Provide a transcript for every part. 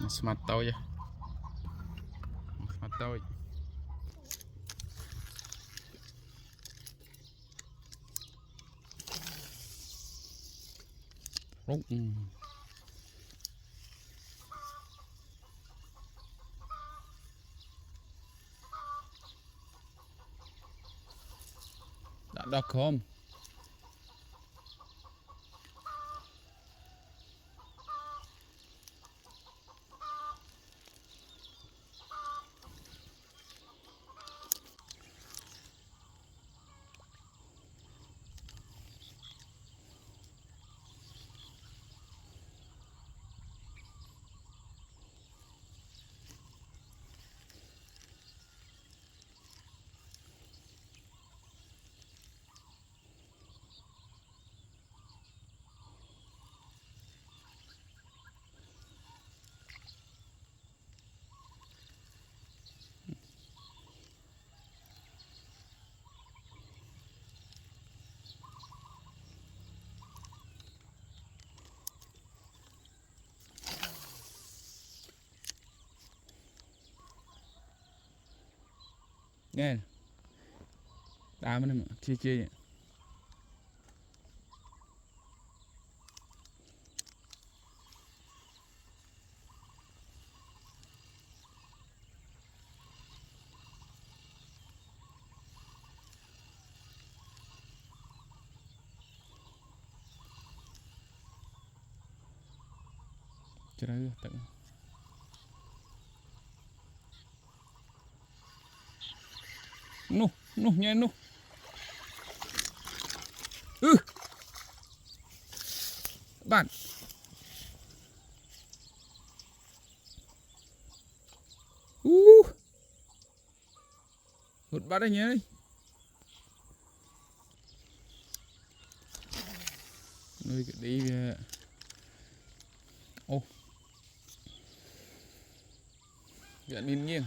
Smart tôi smart tôi rút đã đọc không nghe đá mà chia chia cho nó tận nu nhé nu bạn một bát đây nhé nuôi cái đi ô viện miên nghiêng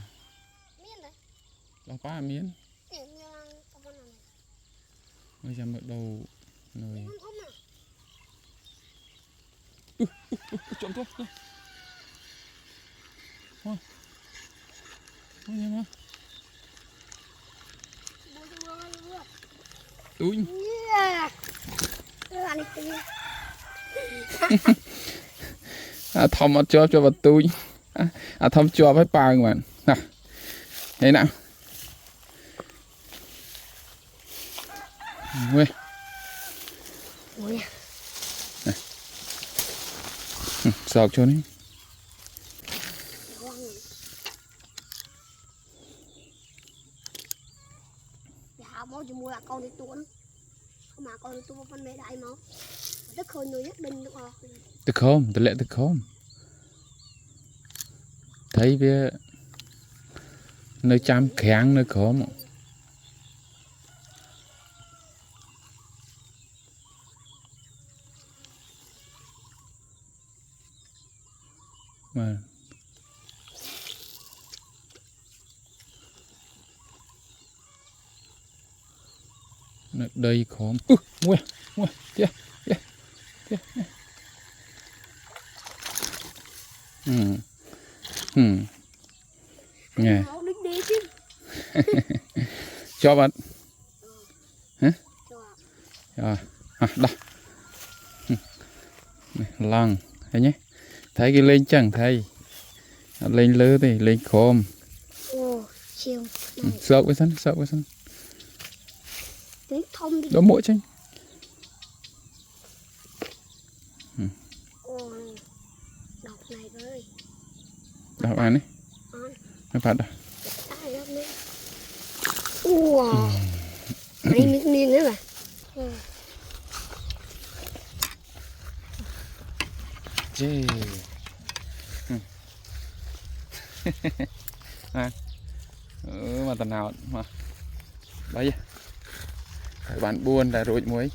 bao ba miến mới chăm được đầu rồi trộm thuốc thôi thôi túi thom cho vào túi thom cho với ba các bạn nào thế nào Ui. Sọc cho đi máu chỉ mua là con đi tuôn mà con đi tuôn con mẹ đại máu tức khơi người nhất định được không tức không tức lẽ tức không thấy về nơi chăm kháng nơi không mà đây khóm mua kia nghe cho bạn hả rồi đó lăng thấy nhé thấy cái lên chẳng thấy lên lơ thì lên khóm sợ với sân đó mỗi tranh đọc ăn đấy nó phạt đâu mấy miếng miếng nữa mà mà tần nào mà đấy các bạn buồn đã rồi muối